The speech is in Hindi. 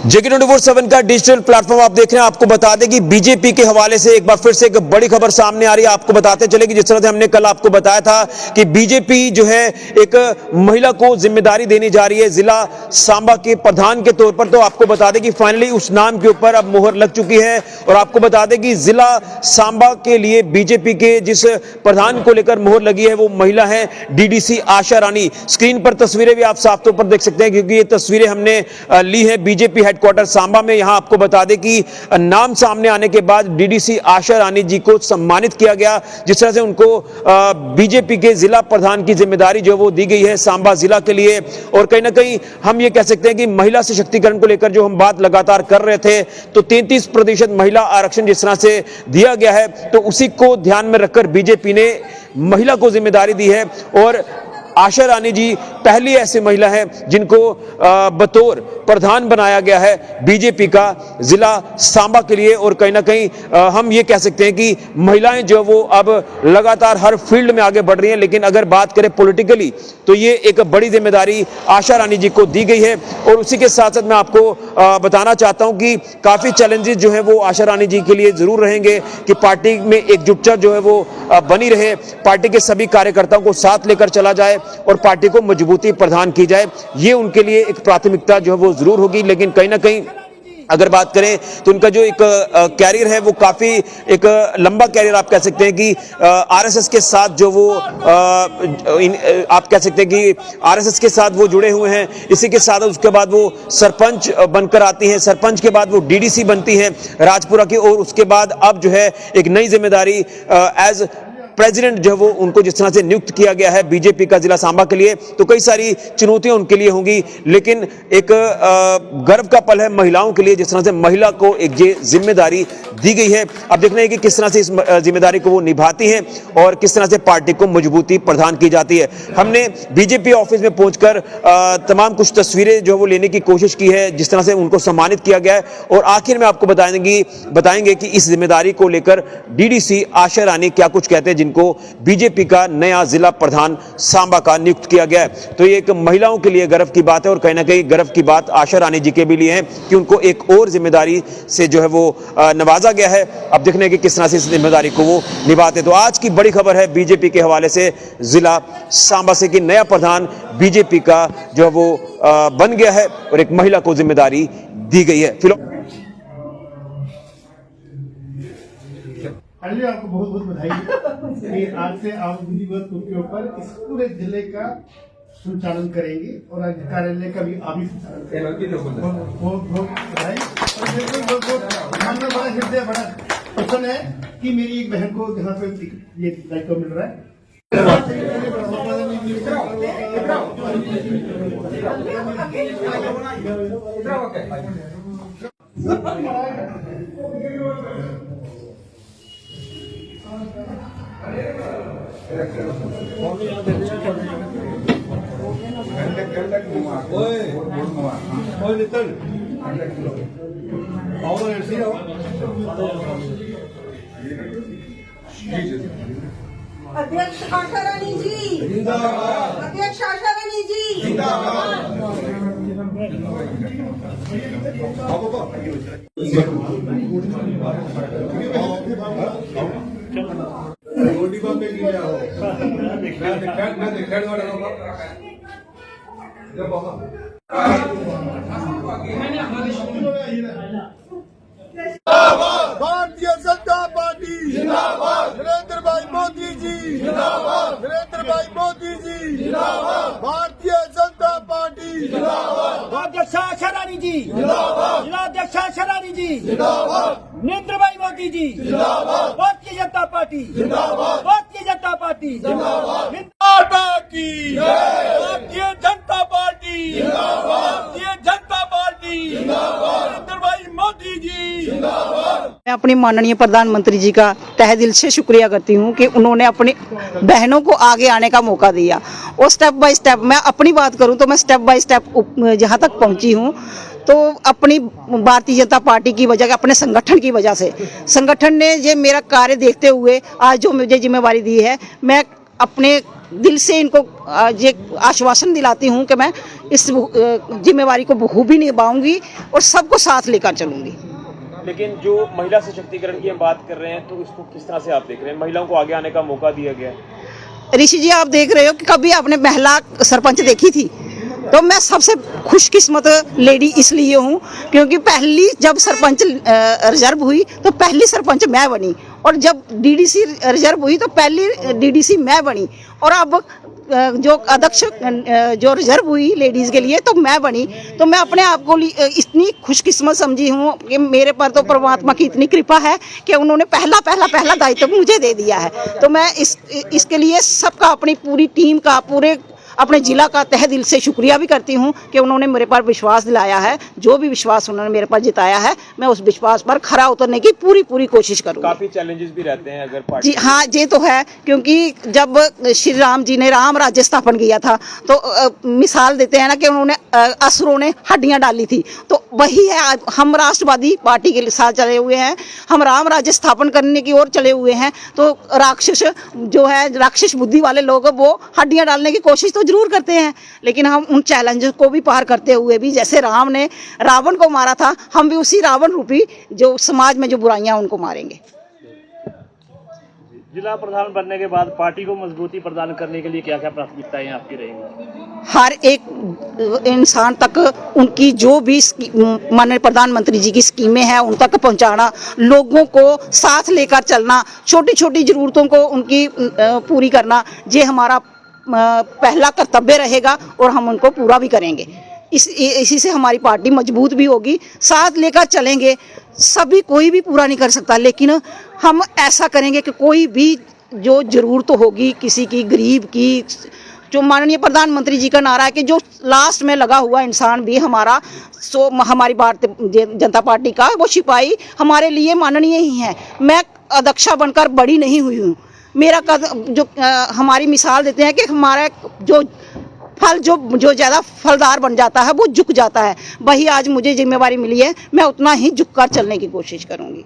JK24/7 का डिजिटल प्लेटफॉर्म आप देख रहे हैं। आपको बता दें कि बीजेपी के हवाले से एक बार फिर से एक बड़ी खबर सामने आ रही है। आपको बताते चले कि जिस तरह से हमने कल आपको बताया था कि बीजेपी जो है एक महिला को जिम्मेदारी देने जा रही है जिला सांबा के प्रधान के तौर पर, तो आपको बता दें कि फाइनली उस नाम के ऊपर अब मोहर लग चुकी है। और आपको बता दें कि जिला सांबा के लिए बीजेपी के जिस प्रधान को लेकर मोहर लगी है वो महिला है डीडीसी आशा रानी। स्क्रीन पर तस्वीरें भी आप साफ तौर पर देख सकते हैं क्योंकि ये तस्वीरें हमने ली है बीजेपी हेडक्वार्टर सांबा में। यहां आपको बता दें कि नाम सामने आने के बाद डीडीसी आशा रानी जी को सम्मानित किया गया, जिस तरह से उनको बीजेपी के जिला प्रधान की जिम्मेदारी जो वो दी गई है सांबा जिला के लिए। और कहीं ना कहीं हम ये कह सकते हैं कि महिला सशक्तिकरण को लेकर जो हम बात लगातार कर रहे थे, तो 33% महिला आरक्षण जिस तरह से दिया गया है, तो उसी को ध्यान में रखकर बीजेपी ने महिला को जिम्मेदारी दी है। और आशा रानी जी पहली ऐसी महिला है जिनको बतौर प्रधान बनाया गया है बीजेपी का जिला सांबा के लिए। और कहीं ना कहीं हम ये कह सकते हैं कि महिलाएं जो वो अब लगातार हर फील्ड में आगे बढ़ रही हैं, लेकिन अगर बात करें पॉलिटिकली तो ये एक बड़ी जिम्मेदारी आशा रानी जी को दी गई है। और उसी के साथ साथ मैं आपको बताना चाहता हूं कि काफी चैलेंजेस जो है वो आशा रानी जी के लिए जरूर रहेंगे कि पार्टी में एकजुटता जो है वो बनी रहे, पार्टी के सभी कार्यकर्ताओं को साथ लेकर चला जाए और पार्टी को मजबूती प्रदान की जाए। ये उनके लिए एक प्राथमिकता जो है वो जरूर होगी। लेकिन कहीं ना कहीं अगर बात करें तो उनका जो एक कैरियर है वो काफी एक लंबा कैरियर आप कह सकते हैं कि आरएसएस के साथ जो वो आप कह सकते हैं कि आरएसएस के साथ वो जुड़े हुए हैं। इसी के साथ उसके बाद वो सरपंच बनकर आती हैं, सरपंच के बाद वो डीडीसी बनती हैं राजपुरा की, और उसके बाद अब जो है एक नई जिम्मेदारी एज प्रेसिडेंट जो है वो उनको जिस तरह से नियुक्त किया गया है बीजेपी का जिला सांबा के लिए, तो कई सारी चुनौतियां उनके लिए होंगी। लेकिन एक गर्व का पल है महिलाओं के लिए जिस तरह से महिला को एक ये जिम्मेदारी दी गई है। अब देखना है कि किस तरह से इस जिम्मेदारी को वो निभाती हैं और किस तरह से पार्टी को मजबूती प्रदान की जाती है। हमने बीजेपी ऑफिस में पहुंचकर तमाम कुछ तस्वीरें जो वो लेने की कोशिश की है, जिस तरह से उनको सम्मानित किया गया है। और आखिर में आपको बताएंगे कि इस जिम्मेदारी को लेकर डीडीसी आशा रानी क्या कुछ कहते हैं, जिनको बीजेपी का नया जिला प्रधान सांबा का नियुक्त किया गया है। तो ये एक महिलाओं के लिए गर्व की बात है और कहीं ना कहीं गर्व की बात आशा रानी जी के भी लिए है कि उनको एक और जिम्मेदारी से जो है वो नवाजा गया है। अब देखने की किस तरह से इस जिम्मेदारी को वो निभाते। तो आज की बड़ी खबर है बीजेपी के हवाले से जिला सांबा से कि नया प्रधान बीजेपी का जो है वो बन गया है और एक महिला को जिम्मेदारी दी गई है। पहले आपको बहुत बहुत बधाई कि आज से आप विधिवत रूप के ऊपर इस पूरे जिले का संचालन करेंगे और आज कार्यालय का भी आप ही संचालन करेंगे। बहुत बहुत बधाई। और मेरे को मन में बड़ा हृदय बड़ा प्रसन्न है कि मेरी एक बहन को यहाँ पे ये दायित्व मिल रहा है। अध्यक्ष आशा रानी जी जिंदाबाद, अध्यक्ष आशा रानी जी जिंदाबाद। भारतीय जनता पार्टी जिंदाबाद, नरेंद्र भाई मोदी जी जिंदाबाद, नरेंद्र भाई मोदी जी जिंदाबाद, भारतीय जनता पार्टी जिंदाबाद, अध्यक्ष आशा रानी जी जिंदाबाद, जिलाध्यक्ष आशा रानी जी जिंदाबाद, नरेंद्र भाई मोदी जी जिंदाबाद, भारतीय जनता पार्टी जिंदाबाद, भारतीय जनता पार्टी जिंदाबाद, की भारतीय जनता पार्टी भारतीय जनता पार्टी नरेंद्र भाई मोदी जी जिंदाबाद। मैं अपनी माननीय प्रधानमंत्री जी का तहे दिल से शुक्रिया करती हूँ कि उन्होंने अपनी बहनों को आगे आने का मौका दिया। और स्टेप बाय स्टेप मैं अपनी बात करूँ तो मैं स्टेप बाय स्टेप जहाँ तक पहुँची हूँ तो अपनी भारतीय जनता पार्टी की वजह, अपने संगठन की वजह से, संगठन ने ये मेरा कार्य देखते हुए आज जो मुझे जिम्मेवारी दी है, मैं अपने दिल से इनको ये आश्वासन दिलाती हूँ कि मैं इस जिम्मेवारी को बखूबी निभाऊंगी और सबको साथ लेकर चलूंगी। लेकिन जो महिला सशक्तिकरण की हम बात कर रहे हैं तो इसको किस तरह से आप देख रहे हैं? महिलाओं को आगे आने का मौका दिया गया है। ऋषि जी, आप देख रहे हो कि कभी आपने महिला सरपंच देखी थी? तो मैं सबसे खुशकिस्मत लेडी इसलिए हूँ क्योंकि पहली जब सरपंच रिजर्व हुई तो पहली सरपंच मैं बनी, और जब डीडीसी रिजर्व हुई तो पहली डीडीसी मैं बनी, और अब जो अध्यक्ष जो रिजर्व हुई लेडीज़ के लिए तो मैं बनी। तो मैं अपने आप को इतनी खुशकिस्मत समझी हूँ कि मेरे पर तो परमात्मा की इतनी कृपा है कि उन्होंने पहला दायित्व मुझे दे दिया है। तो मैं इसके लिए सबका, अपनी पूरी टीम का, पूरे अपने जिला का तहे दिल से शुक्रिया भी करती हूँ कि उन्होंने मेरे पर विश्वास दिलाया है। जो भी विश्वास उन्होंने मेरे पर जिताया है, मैं उस विश्वास पर खरा उतरने की पूरी कोशिश करूँगी। काफी चैलेंजेस भी रहते हैं अगर पार्टी। जी हाँ, ये तो है, क्योंकि जब श्री राम जी ने राम राज्य स्थापन किया था तो मिसाल देते हैं ना कि उन्होंने असुरों ने हड्डियाँ डाली थी, तो वही है। हम राष्ट्रवादी पार्टी के साथ चले हुए हैं, हम राम राज्य स्थापन करने की ओर चले हुए हैं। तो राक्षस जो है, राक्षस बुद्धि वाले लोग, वो हड्डियाँ डालने की कोशिश तो जरूर करते हैं, लेकिन हम उन चैलेंजेस को भी पार करते हुए भी, जैसे राम ने रावण को मारा था, हम भी उसी रावण रूपी जो समाज में जो बुराइयां उनको मारेंगे। जिला प्रधान बनने के बाद पार्टी को मजबूती प्रदान करने के लिए क्या क्या प्राथमिकताएं आपकी रहेंगी? हर एक इंसान तक उनकी जो भी माननीय प्रधानमंत्री जी की स्कीमें हैं उन तक पहुंचाना, लोगों को साथ लेकर चलना, छोटी छोटी जरूरतों को उनकी पूरी करना, ये हमारा पहला कर्तव्य रहेगा और हम उनको पूरा भी करेंगे। इसी से हमारी पार्टी मजबूत भी होगी। साथ लेकर चलेंगे, सभी कोई भी पूरा नहीं कर सकता, लेकिन हम ऐसा करेंगे कि कोई भी जो ज़रूरत होगी किसी की, गरीब की, जो माननीय प्रधानमंत्री जी का नारा है कि जो लास्ट में लगा हुआ इंसान भी हमारा, सो हमारी भारतीय जनता पार्टी का वो सिपाही हमारे लिए माननीय ही है। मैं अध्यक्षा बनकर बड़ी नहीं हुई हूँ, मेरा कदम जो हमारी मिसाल देते हैं कि हमारा जो फल जो ज़्यादा फलदार बन जाता है वो झुक जाता है, वही आज मुझे जिम्मेवारी मिली है, मैं उतना ही झुक कर चलने की कोशिश करूँगी।